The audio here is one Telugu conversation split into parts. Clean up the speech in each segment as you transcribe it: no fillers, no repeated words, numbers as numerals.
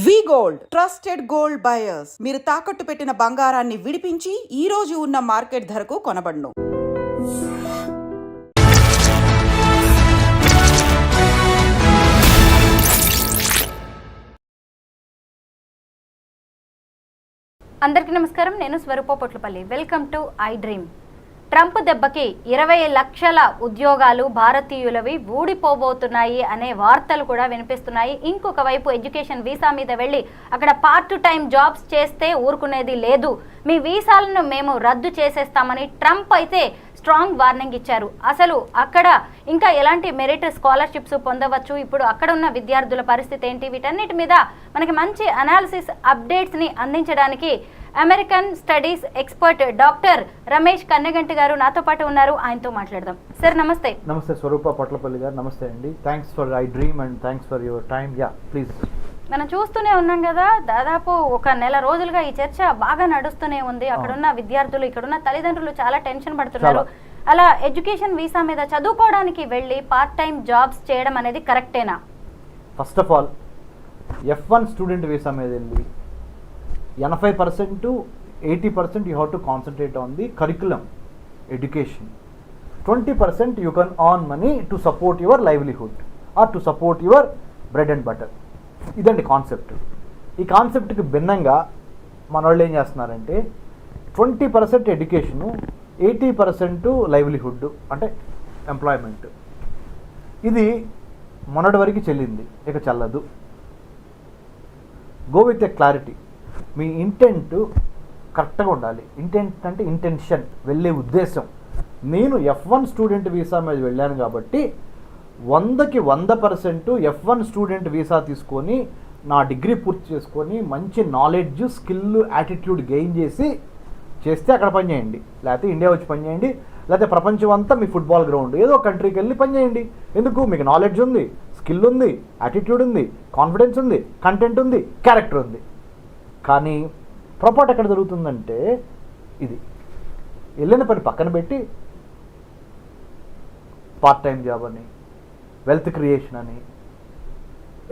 వి గోల్డ్ ట్రస్టెడ్ గోల్డ్ బయర్స్ మీరు తాకట్టు పెట్టిన బంగారాన్ని విడిపించి ఈ రోజు ఉన్న మార్కెట్ ధరకు కొనబడును. అందరికీ నమస్కారం. నేను Swaroopa Potlapalli. Welcome to I Dream. Trump దెబ్బకి 20 లక్షల ఉద్యోగాలు భారతీయులవి ఊడిపోబోతున్నాయి అనే వార్తలు కూడా వినిపిస్తున్నాయి. ఇంకొక వైపు ఎడ్యుకేషన్ వీసా మీద వెళ్ళి అక్కడ పార్ట్ టైం జాబ్స్ చేస్తే ఊరుకునేది లేదు, మీ వీసాలను మేము రద్దు చేసేస్తామని ట్రంప్ అయితే స్ట్రాంగ్ వార్నింగ్ ఇచ్చారు. అసలు అక్కడ ఇంకా ఎలాంటి మెరిట్ స్కాలర్షిప్స్ పొందవచ్చు, ఇప్పుడు అక్కడ ఉన్న విద్యార్థుల పరిస్థితి ఏంటి, వీటన్నిటి మీద మనకి మంచి అనాలిసిస్ అప్డేట్స్ని అందించడానికి American studies expert doctor Ramesh Kanneganti గారు నాతో పాటు ఉన్నారు. ఆయనతో మాట్లాడదాం. సార్ నమస్తే. నమస్తే స్వరూప పొట్లపల్లి గారు. నమస్తే అండి. Thanks for I dream and thanks for your time. Yeah please. మనం చూస్తూనే ఉన్నాం కదా, దాదాపు ఒక నెల రోజులుగా ఈ చర్చ బాగా నడుస్తూనే ఉంది. అక్కడున్న విద్యార్థులు, ఇక్కడున్న తల్లిదండ్రులు చాలా టెన్షన్ పడుతున్నారు. అలా ఎడ్యుకేషన్ వీసా మీద చదువుకోవడానికి వెళ్ళి పార్ట్ టైం జాబ్స్ చేయడం అనేది కరెక్టేనా? First of all F1 student visa మీద వెళ్ళి 80% 80% you have to concentrate on the curriculum education. 20% you can earn money to support your livelihood or to support your bread and butter. ఇదండి కాన్సెప్ట్. ఈ కాన్సెప్ట్కి భిన్నంగా మన వాళ్ళు ఏం చేస్తున్నారంటే 20% ఎడ్యుకేషను, 80% లైవ్లీహుడ్ అంటే ఎంప్లాయ్మెంట్. ఇది మొన్నటి వరకు చెల్లింది, ఇక చెల్లదు. Go with a clarity. Me intent కరెక్ట్గా ఉండాలి. ఇంటెంట్ అంటే ఇంటెన్షన్, వెళ్ళే ఉద్దేశం. నేను F1 స్టూడెంట్ వీసా మీద వెళ్ళాను కాబట్టి 100కి 100% F1 స్టూడెంట్ వీసా తీసుకొని నా డిగ్రీ పూర్తి చేసుకొని మంచి నాలెడ్జ్, స్కిల్, యాటిట్యూడ్ గెయిన్ చేస్తే అక్కడ పని చేయండి. లేకపోతే ఇండియా వచ్చి పని చేయండి, లేకపోతే ప్రపంచం అంతా మీ ఫుట్బాల్ గ్రౌండ్ ఏదో కంట్రీకి వెళ్ళి పని చేయండి. ఎందుకు? మీకు నాలెడ్జ్ ఉంది, స్కిల్ ఉంది, యాటిట్యూడ్ ఉంది, కాన్ఫిడెన్స్ ఉంది, కంటెంట్ ఉంది, క్యారెక్టర్ ఉంది. కానీ పొరపాటు ఎక్కడ జరుగుతుందంటే ఇది వెళ్ళిన పని పక్కన పెట్టి పార్ట్ టైం జాబ్ అని, వెల్త్ క్రియేషన్ అని,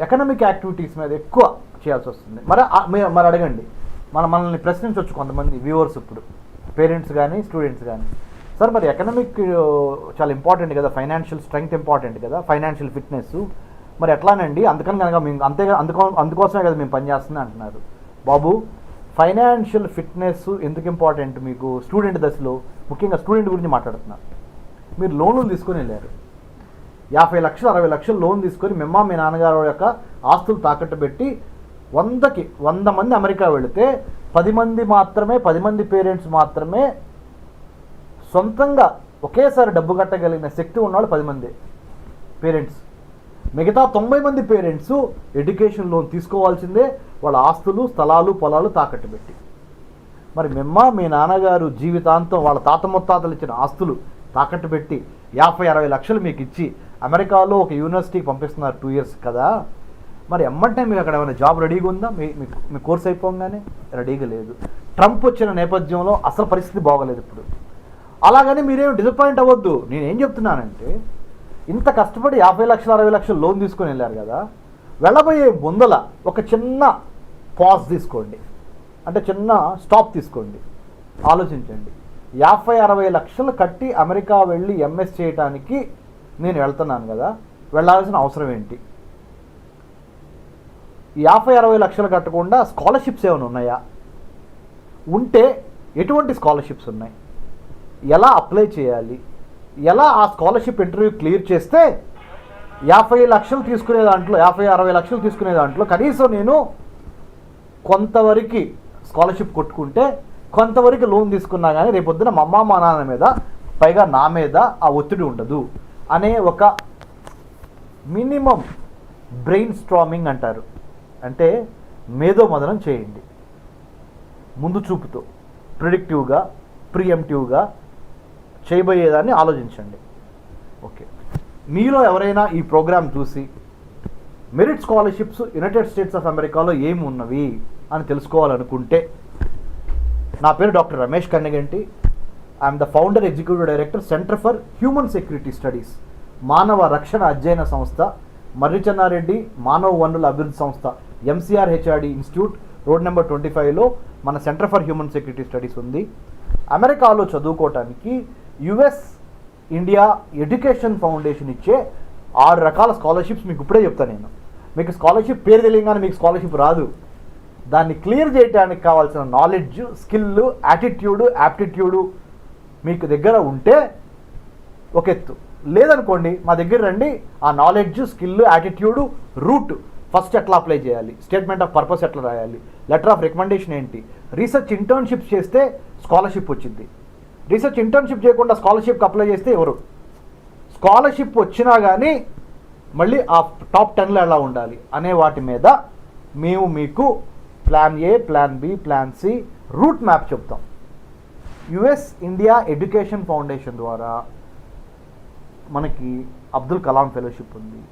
ఎకనామిక్ యాక్టివిటీస్ మీద ఎక్కువ చేయాల్సి వస్తుంది. మరి అడగండి, మనల్ని ప్రశ్నించవచ్చు కొంతమంది వ్యూవర్స్, ఇప్పుడు పేరెంట్స్ కానీ స్టూడెంట్స్ కానీ. సార్ మరి ఎకనామిక్ చాలా ఇంపార్టెంట్ కదా, ఫైనాన్షియల్ స్ట్రెంగ్త్ ఇంపార్టెంట్ కదా, ఫైనాన్షియల్ ఫిట్నెస్, మరి ఎట్లానండి? అందుకని కనుక మేము అందుకోసమే కదా మేము పనిచేస్తుంది అంటున్నారు. బాబు, ఫైనాన్షియల్ ఫిట్నెస్ ఎందుకు ఇంపార్టెంట్ మీకు? స్టూడెంట్ దశలో, ముఖ్యంగా స్టూడెంట్ గురించి మాట్లాడుతున్నారు. మీరు లోన్లు తీసుకొని వెళ్ళారు, 50 లక్షలు 60 లక్షలు లోన్ తీసుకొని మీ నాన్నగారు యొక్క ఆస్తులు తాకట్టు పెట్టి 100కి 100 మంది అమెరికా వెళితే 10 మంది పేరెంట్స్ మాత్రమే సొంతంగా ఒకేసారి డబ్బు కట్టగలిగిన శక్తి ఉన్నవాళ్ళు 10 మంది పేరెంట్స్. మిగతా 90 మంది పేరెంట్స్ ఎడ్యుకేషన్ లోన్ తీసుకోవాల్సిందే, వాళ్ళ ఆస్తులు, స్థలాలు, పొలాలు తాకట్టు పెట్టి. మరి మీ నాన్నగారు జీవితాంతం వాళ్ళ తాత ముత్తాతలు ఇచ్చిన ఆస్తులు తాకట్టు పెట్టి 50-60 లక్షలు మీకు ఇచ్చి అమెరికాలో ఒక యూనివర్సిటీకి పంపిస్తున్నారు 2 years కదా. మరి ఎమ్మంటే మీకు అక్కడ ఏమైనా జాబ్ రెడీగా ఉందా? మీ కోర్స్ అయిపోగానే రెడీగా లేదు. ట్రంప్ వచ్చిన నేపథ్యంలో అసలు పరిస్థితి బాగోలేదు ఇప్పుడు. అలాగని మీరేం డిసప్పాయింట్ అవ్వద్దు. నేనేం చెప్తున్నానంటే, ఇంత కష్టపడి 50 లక్షలు 60 లక్షలు లోన్ తీసుకొని వెళ్ళారు కదా, వెళ్ళబోయే ముందల ఒక చిన్న పాజ్ తీసుకోండి, అంటే చిన్న స్టాప్ తీసుకోండి, ఆలోచించండి. 50-60 లక్షలు కట్టి అమెరికా వెళ్ళి MS చేయడానికి నేను వెళ్తున్నాను కదా, వెళ్ళాల్సిన అవసరం ఏంటి? 50-60 లక్షలు కట్టకుండా స్కాలర్షిప్స్ ఏమైనా ఉన్నాయా? ఉంటే ఎటువంటి స్కాలర్షిప్స్ ఉన్నాయి? ఎలా అప్లై చేయాలి? ఎలా ఆ స్కాలర్షిప్ ఇంటర్వ్యూ క్లియర్ చేస్తే 50 లక్షలు తీసుకునే దాంట్లో, 50-60 లక్షలు తీసుకునే దాంట్లో కనీసం నేను కొంతవరకు స్కాలర్షిప్ కొట్టుకుంటే, కొంతవరకు లోన్ తీసుకున్నా కానీ రేపొద్దున మా అమ్మ మా నాన్న మీద, పైగా నా మీద ఆ ఒత్తిడి ఉండదు అనే ఒక మినిమం బ్రెయిన్ స్ట్రామింగ్ అంటారు. అంటే మేధో మదనం చేయండి. ముందు చూపుతో, ప్రిడిక్టివ్గా, ప్రియంప్టివ్గా చేయబోయేదాన్ని ఆలోచించండి. ఓకే, మీలో ఎవరైనా ఈ ప్రోగ్రామ్ చూసి merit scholarships United states of అమెరికాలో ఏమి ఉన్నవి అని తెలుసుకోవాలనుకుంటే, నా పేరు doctor Ramesh Kanneganti. I'm the founder, executive director, centre for human security studies, మానవ రక్షణ అధ్యయన సంస్థ, మర్రి చెన్నారెడ్డి మానవ వనరుల అభివృద్ధి సంస్థ MCR HRD institute road number 25లో మన centre for human security studies ఉంది. అమెరికాలో చదువుకోవటానికి యుఎస్ ఇండియా ఎడ్యుకేషన్ ఫౌండేషన్ ఇచ్చే 6 రకాల స్కాలర్షిప్స్ మీకు ఇప్పుడే చెప్తాను నేను. మీకు స్కాలర్షిప్ పేరు తెలియగానే మీకు స్కాలర్షిప్ రాదు. దాన్ని క్లియర్ చేయడానికి కావాల్సిన నాలెడ్జ్, స్కిల్, యాటిట్యూడ్, యాప్టిట్యూడు మీకు దగ్గర ఉంటే ఒక ఎత్తు. లేదనుకోండి మా దగ్గర రండి, ఆ knowledge, skill, attitude, route first ఎట్లా అప్లై చేయాలి, స్టేట్మెంట్ ఆఫ్ పర్పస్ ఎట్లా రాయాలి, లెటర్ ఆఫ్ రికమెండేషన్ ఏంటి, రీసెర్చ్ ఇంటర్న్షిప్ చేస్తే స్కాలర్షిప్ వచ్చింది, రీసెర్చ్ ఇంటర్న్షిప్ చేయకుండా స్కాలర్షిప్కి అప్లై చేస్తే ఎవరు, స్కాలర్షిప్ వచ్చినా కానీ మళ్ళీ ఆ టాప్ 10లో ఎలా ఉండాలి అనే వాటి మీద మేము మీకు plan A, plan B, plan C, route map చెప్తాం. యుఎస్ ఇండియా ఎడ్యుకేషన్ ఫౌండేషన్ ద్వారా మనకి అబ్దుల్ కలాం ఫెలోషిప్ ఉంది,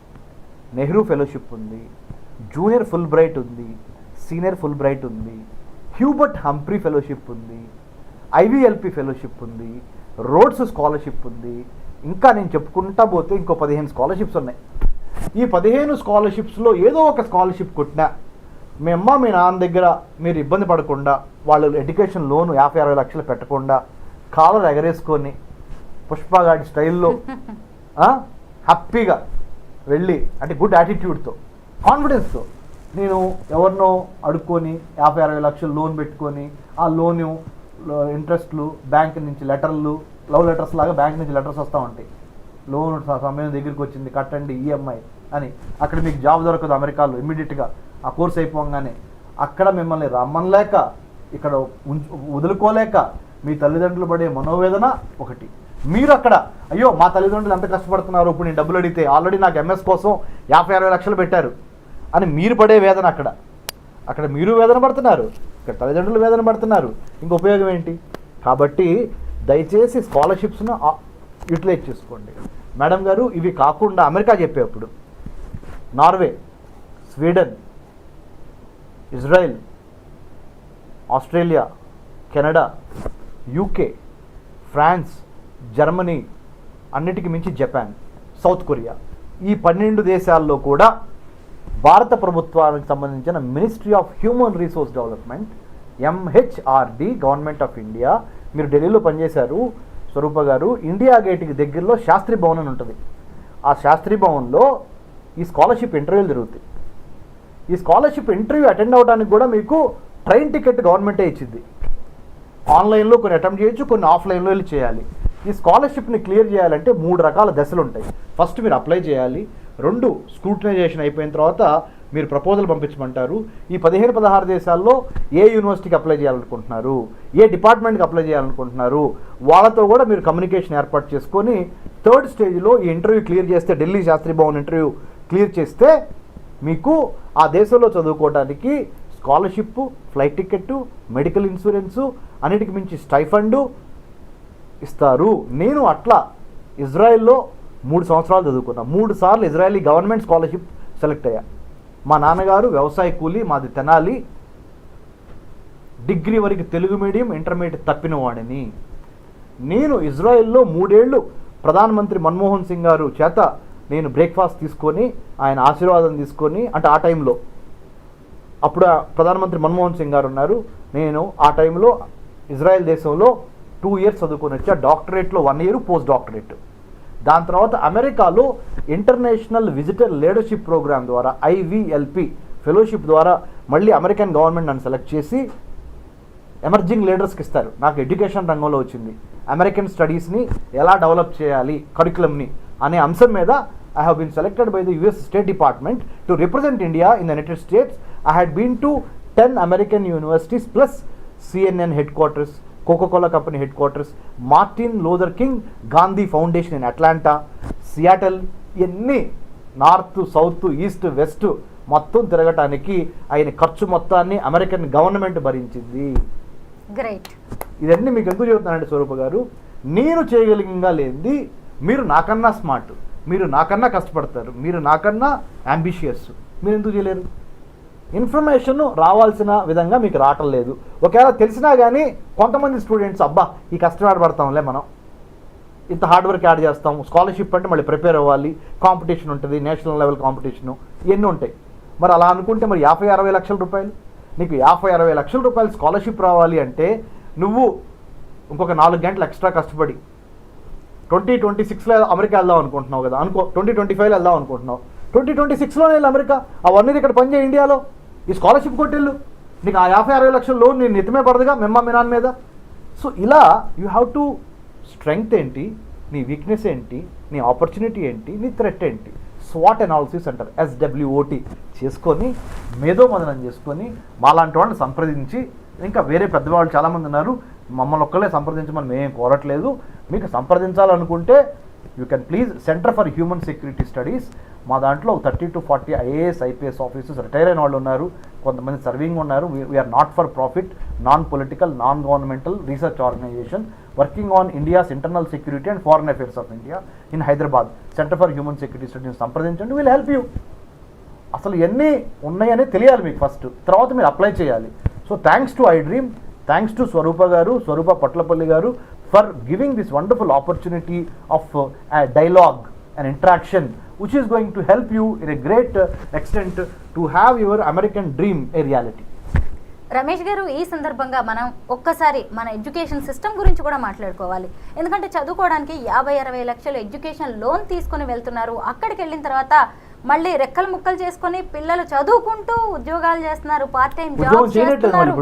నెహ్రూ ఫెలోషిప్ ఉంది, జూనియర్ ఫుల్ బ్రైట్ ఉంది, సీనియర్ ఫుల్ బ్రైట్ ఉంది, హ్యూబర్ట్ హంప్రీ ఫెలోషిప్ ఉంది, ఐవిఎల్పి ఫెలోషిప్ ఉంది, రోడ్స్ స్కాలర్షిప్ ఉంది. ఇంకా నేను చెప్పుకుంటా పోతే ఇంకో 15 స్కాలర్షిప్స్ ఉన్నాయి. ఈ 15 స్కాలర్షిప్స్లో ఏదో ఒక స్కాలర్షిప్ కొట్టినా మీ అమ్మ మీ నాన్న దగ్గర మీరు ఇబ్బంది పడకుండా, వాళ్ళు ఎడ్యుకేషన్ లోను 50-60 లక్షలు పెట్టకుండా కాలర్ ఎగరేసుకొని పుష్పగాడి స్టైల్లో హ్యాపీగా వెళ్ళి, అంటే గుడ్ యాటిట్యూడ్తో, కాన్ఫిడెన్స్తో, నేను ఎవరినో అడుక్కొని 50-60 లక్షలు లోన్ పెట్టుకొని ఆ లోను ఇంట్రెస్ట్లు, బ్యాంక్ నుంచి లెటర్లు, లవ్ లెటర్స్ లాగా బ్యాంక్ నుంచి లెటర్స్ వస్తూ ఉంటాయి, లోన్ సమయం దగ్గరికి వచ్చింది కట్టండి ఈఎంఐ అని. అక్కడ మీకు జాబ్ దొరకదు అమెరికాలో ఇమ్మీడియట్గా, ఆ కోర్స్ అయిపోగానే. అక్కడ మిమ్మల్ని రమ్మనలేక, ఇక్కడ వదులుకోలేక మీ తల్లిదండ్రులు పడే మనోవేదన ఒకటి. మీరు అక్కడ అయ్యో మా తల్లిదండ్రులు ఎంత కష్టపడుతున్నారు, ఇప్పుడు నేను డబ్బులు అడిగితే ఆల్రెడీ నాకు ఎంఎస్ కోసం 50-60 లక్షలు పెట్టారు అని మీరు పడే వేదన. అక్కడ మీరు వేదన పడుతున్నారు, ఇక్కడ తల్లిదండ్రులు వేదన పడుతున్నారు, ఇంక ఉపయోగం ఏంటి? కాబట్టి దయచేసి స్కాలర్షిప్స్ను యూటిలైజ్ చేసుకోండి. మేడం గారు ఇవి కాకుండా అమెరికా చెప్పేప్పుడు Norway, Sweden, Israel, Australia, Canada, UK, France, Germany, అన్నిటికీ మించి జపాన్, సౌత్ కొరియా, ఈ 12 దేశాల్లో కూడా భారత ప్రభుత్వానికి సంబంధించిన ministry of human resource development, MHRD, government of India. మీరు ఢిల్లీలో పనిచేశారు స్వరూప గారు, ఇండియా గేట్కి దగ్గరలో శాస్త్రి భవన్ అని ఉంటుంది. ఆ శాస్త్రి భవన్లో ఈ స్కాలర్షిప్ ఇంటర్వ్యూలు జరుగుతాయి. ఈ స్కాలర్షిప్ ఇంటర్వ్యూ అటెండ్ అవ్వడానికి కూడా మీకు ట్రైన్ టికెట్ గవర్నమెంటే ఇచ్చింది. ఆన్లైన్లో కొన్ని అటెంప్ట్ చేయొచ్చు, కొన్ని ఆఫ్లైన్లో వెళ్ళి చేయాలి. ఈ స్కాలర్షిప్ని క్లియర్ చేయాలంటే 3 రకాల దశలు ఉంటాయి. ఫస్ట్ మీరు అప్లై చేయాలి, 2 స్క్రూటినైజేషన్ అయిపోయిన తర్వాత మీరు ప్రపోజల్ పంపించమంటారు. ఈ 15-16 దేశాల్లో ఏ యూనివర్సిటీకి అప్లై చేయాలనుకుంటున్నారు, ఏ డిపార్ట్మెంట్కి అప్లై చేయాలనుకుంటున్నారు, వాళ్ళతో కూడా మీరు కమ్యూనికేషన్ ఏర్పాటు చేసుకొని 3rd స్టేజ్లో ఈ ఇంటర్వ్యూ క్లియర్ చేస్తే, ఢిల్లీ శాస్త్రి భవన్ ఇంటర్వ్యూ క్లియర్ చేస్తే మీకు ఆ దేశంలో చదువుకోవడానికి scholarship, flight ticket, medical insurance, అన్నిటికి మించి స్టైఫండు ఇస్తారు. నేను అట్లా ఇజ్రాయెల్లో 3 సంవత్సరాలు చదువుకున్నా, 3 సార్లు ఇజ్రాయలీ గవర్నమెంట్ స్కాలర్షిప్ సెలెక్ట్ అయ్యా. మా నాన్నగారు వ్యవసాయ కూలీ, మాది తెనాలి, డిగ్రీ వరకు తెలుగు మీడియం, ఇంటర్మీడియట్ తప్పిన వాడిని. నేను ఇజ్రాయెల్లో 3 ఏళ్ళు ప్రధానమంత్రి మన్మోహన్ సింగ్ గారు చేత నేను బ్రేక్ఫాస్ట్ తీసుకొని, ఆయన ఆశీర్వాదం తీసుకొని, అంటే ఆ టైంలో అప్పుడు ప్రధానమంత్రి మన్మోహన్ సింగ్ గారు ఉన్నారు, నేను ఆ టైంలో ఇజ్రాయెల్ దేశంలో 2 ఇయర్స్ చదువుకొని వచ్చా. డాక్టరేట్లో 1 ఇయర్, పోస్ట్ డాక్టరేట్. దాని తర్వాత అమెరికాలో ఇంటర్నేషనల్ విజిటర్ లీడర్షిప్ ప్రోగ్రామ్ ద్వారా, ఐవిఎల్పి ఫెలోషిప్ ద్వారా మళ్ళీ అమెరికన్ గవర్నమెంట్ నన్ను సెలెక్ట్ చేసి ఎమర్జింగ్ లీడర్స్కి ఇస్తారు. నాకు ఎడ్యుకేషన్ రంగంలో వచ్చింది, అమెరికన్ స్టడీస్ని ఎలా డెవలప్ చేయాలి, కరికులంని అనే అంశం మీద I have been selected by the US State Department to represent India in the United States. I had been to 10 American universities plus CNN headquarters, Coca-Cola company headquarters, Martin Luther King Gandhi Foundation in Atlanta, Seattle, ఎన్ని నార్త్, సౌత్, ఈస్ట్, వెస్ట్ మొత్తం తిరగటానికి ఆయన ఖర్చు మొత్తాన్ని అమెరికన్ గవర్నమెంట్ భరించింది. గ్రేట్. ఇదన్నీ మీకు ఎందుకు చెబుతున్నానండి స్వరూప గారు, నేను చేయగలిగింగా లేనిది మీరు నాకన్నా స్మార్ట్, మీరు నాకన్నా కష్టపడతారు, మీరు నాకన్నా అంబిషియస్, మీరు ఎందుకు చేయలేరు? ఇన్ఫర్మేషన్ రావాల్సిన విధంగా మీకు రావటం లేదు. ఒకవేళ తెలిసినా కానీ కొంతమంది స్టూడెంట్స్ అబ్బా ఈ కష్టం పడతాంలే, మనం ఇంత హార్డ్ వర్క్ యాడ్ చేస్తాం, స్కాలర్షిప్ అంటే మళ్ళీ ప్రిపేర్ అవ్వాలి, కాంపిటీషన్ ఉంటుంది, నేషనల్ లెవెల్ కాంపిటీషను, ఇవన్నీ ఉంటాయి. మరి అలా అనుకుంటే మరి 50-60 లక్షల రూపాయలు, నీకు 50-60 లక్షల రూపాయలు స్కాలర్షిప్ రావాలి అంటే నువ్వు ఇంకొక 4 గంటలు ఎక్స్ట్రా కష్టపడి 2026లో అమెరికా వెళ్దాం అనుకుంటున్నావు కదా, అనుకో 2025లో వెళ్దాం అనుకుంటున్నావు, 2026లోనే వెళ్ళి అమెరికా, అవన్నీ ఇక్కడ పనిచేయ ఇండియాలో, ఈ స్కాలర్షిప్ కొట్టెళ్ళు, నీకు ఆ 50-60 లక్షల లోన్ నేను నెత్తమే పడదుగా మీ నాన్న మీద. సో ఇలా యూ హ్యావ్ టు స్ట్రెంగ్త్ ఏంటి, నీ వీక్నెస్ ఏంటి, నీ ఆపర్చునిటీ ఏంటి, నీ థ్రెట్ ఏంటి, స్వాట్ అనాలిసిస్ అంటారు, SWOT చేసుకొని మేధోమదనం చేసుకొని మాలాంటి వాళ్ళని సంప్రదించి, ఇంకా వేరే పెద్దవాళ్ళు చాలామంది ఉన్నారు, మమ్మల్ని ఒక్కళ్ళే సంప్రదించమని మేమేం కోరట్లేదు, మీకు సంప్రదించాలనుకుంటే you can please centre for human security studies, మా దాంట్లో 30 to 40 IAS IPS officers retire అయిన వాళ్ళు ఉన్నారు, కొంతమంది సర్వింగ్ ఉన్నారు. We are not for profit, non political, non governmental research organisation working on India's internal security and foreign affairs of India in Hyderabad. Centre for human security studies సంప్రదించండి, విల్ హెల్ప్ యూ. అసలు ఎన్ని ఉన్నాయని తెలియాలి మీకు ఫస్ట్, తర్వాత మీరు అప్లై చేయాలి. So thanks to iDream, thanks to Swarupa గారు, స్వరూప పొట్లపల్లి గారు, for giving this wonderful opportunity of dialogue and interaction which is going to help you in a great extent to have your American dream a reality. Ramesh గారు, ఈ సందర్భంగా మనం ఒక్కసారి మన ఎడ్యుకేషన్ సిస్టమ్ గురించి కూడా మాట్లాడుకోవాలి. ఎందుకంటే చదువుకోవడానికి 50-60 లక్షలు ఎడ్యుకేషన్ లోన్ తీసుకుని వెళ్తున్నారు. అక్కడికి వెళ్ళిన తర్వాత మళ్ళీ రెక్కలు ముక్కలు చేసుకొని పిల్లలు చదువుకుంటూ ఉద్యోగాలు చేస్తున్నారు, పార్ట్ టైం జాబ్స్ చేస్తున్నారు,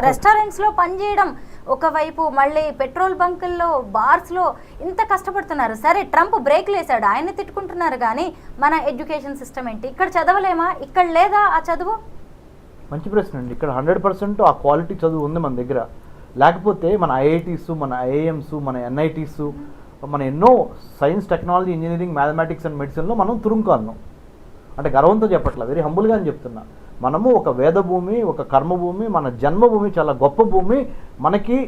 రెస్టారెంట్స్ లో పనిచేయడం, ఒకవైపు మళ్ళీ పెట్రోల్ బంకుల్లో, బార్స్లో ఇంత కష్టపడుతున్నారు. సరే, ట్రంప్ బ్రేక్లు వేసాడు, ఆయన్ని తిట్టుకుంటున్నారు, కానీ మన ఎడ్యుకేషన్ సిస్టమ్ ఏంటి? ఇక్కడ చదవలేమా? ఇక్కడ లేదా ఆ చదువు? మంచి ప్రశ్న అండి. ఇక్కడ 100% ఆ క్వాలిటీ చదువు ఉంది మన దగ్గర. లేకపోతే మన IITs, మన IIMs, మన NITs, మన ఎన్నో science, technology, engineering, mathematics and మెడిసిన్లో మనం తురుంకాన్నాం. అంటే గర్వంతో చెప్పట్లా, వెరీ హంబుల్గా అని చెప్తున్నా. మనము ఒక వేదభూమి, ఒక కర్మభూమి, మన జన్మభూమి చాలా గొప్ప భూమి. మనకి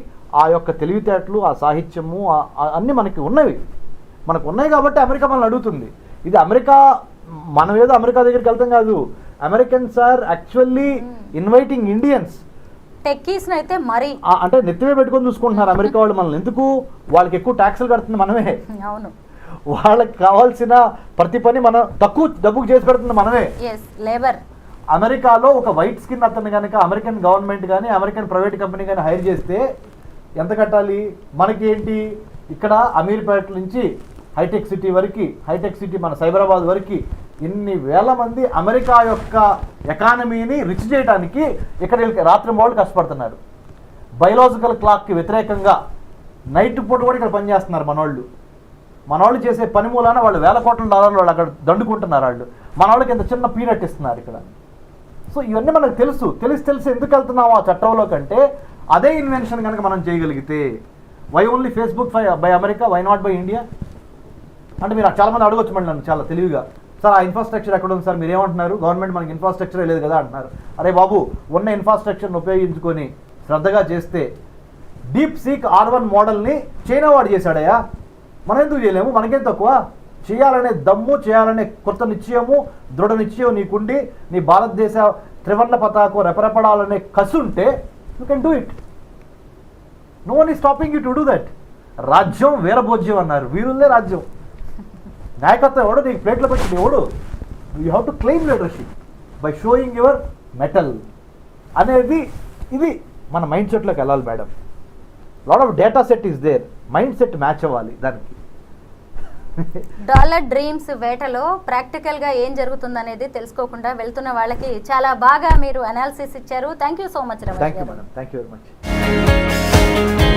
ఆ యొక్క తెలివితేటలు, ఆ సాహిత్యము అన్నీ మనకి ఉన్నవి. మనకు ఉన్నాయి కాబట్టి అమెరికా మనల్ని అడుగుతుంది. ఇది అమెరికా, మనం ఏదో అమెరికా దగ్గరికి వెళ్తాం కాదు. Americans are actually inviting Indians. Techies అయితే మరి అంటే నెత్తిమే పెట్టుకొని చూసుకుంటున్నారు అమెరికా వాళ్ళు మనల్ని. ఎందుకు? వాళ్ళకి ఎక్కువ ట్యాక్సులు కడుతుంది మనమే. అవును, వాళ్ళకి కావాల్సిన ప్రతి పని మనం తక్కువ డబ్బుకు చేసి పెడుతుంది మనమే. లేబర్ అమెరికాలో ఒక వైట్ స్కిన్ అతను కనుక అమెరికన్ గవర్నమెంట్ కానీ అమెరికన్ ప్రైవేట్ కంపెనీ కానీ హైర్ చేస్తే ఎంత కట్టాలి? మనకి ఏంటి, ఇక్కడ అమీర్పేట నుంచి హైటెక్ సిటీ వరకు, హైటెక్ సిటీ మన సైబరాబాద్ వరకు ఇన్ని వేల మంది అమెరికా యొక్క ఎకానమీని రిచ్ చేయడానికి ఇక్కడ రాత్రి వాళ్ళు కష్టపడుతున్నారు. బయలాజికల్ క్లాక్కి వ్యతిరేకంగా నైట్ పూట కూడా ఇక్కడ పనిచేస్తున్నారు మనవాళ్ళు చేసే పని మూలాన వాళ్ళు $1,000 కోట్ల వాళ్ళు అక్కడ దండుకుంటున్నారు. వాళ్ళు మనవాళ్ళకి ఎంత చిన్న పీనట్ ఇస్తున్నారు ఇక్కడ. సో ఇవన్నీ మనకు తెలిసి ఎందుకు వెళ్తున్నాము ఆ చట్టంలో కంటే, అదే ఇన్వెన్షన్ కనుక మనం చేయగలిగితే, why only Facebook by America, why not by India అంటే మీరు చాలామంది అడగొచ్చు మళ్ళీ నన్ను చాలా తెలివిగా, సార్ ఆ ఇన్ఫ్రాస్ట్రక్చర్ ఎక్కడ ఉంది సార్, మీరు ఏమంటున్నారు, గవర్నమెంట్ మనకి ఇన్ఫ్రాస్ట్రక్చరే లేదు కదా అంటున్నారు. అరే బాబు, ఉన్న ఇన్ఫ్రాస్ట్రక్చర్ని ఉపయోగించుకొని శ్రద్ధగా చేస్తే, డీప్ సీక్ R1 మోడల్ని చైనా వాడు చేశాడయ్యా, మనం ఎందుకు చేయలేము? మనకేం తక్కువ? చేయాలనే దమ్ము, చేయాలనే కొత్త నిశ్చయము, దృఢ నిశ్చయం నీకుండి, నీ భారతదేశ త్రివర్ణ పతాకం రెపరెపడాలనే కసి ఉంటే you can do it. No one is stopping you to do that. రాజ్యం వీరభోజ్యం అన్నారు, వీరులే రాజ్యం. నాయకత్వం ఎవడు? నీకు ప్లేట్లో పెట్టింది ఎవడు? You have to claim leadership by showing your mettle అనేది. ఇది మన మైండ్ సెట్లోకి వెళ్ళాలి madam. Lot of data set is there, mind set match అవ్వాలి దానికి. డాలర్ డ్రీమ్స్ వేటలో ప్రాక్టికల్గా ఏం జరుగుతుందనేది తెలుసుకోకుండా వెళ్తున్న వాళ్ళకి చాలా బాగా మీరు అనాలిసిస్ ఇచ్చారు. Thank you so much Ramesh గారు. Thank you madam, thank you very much.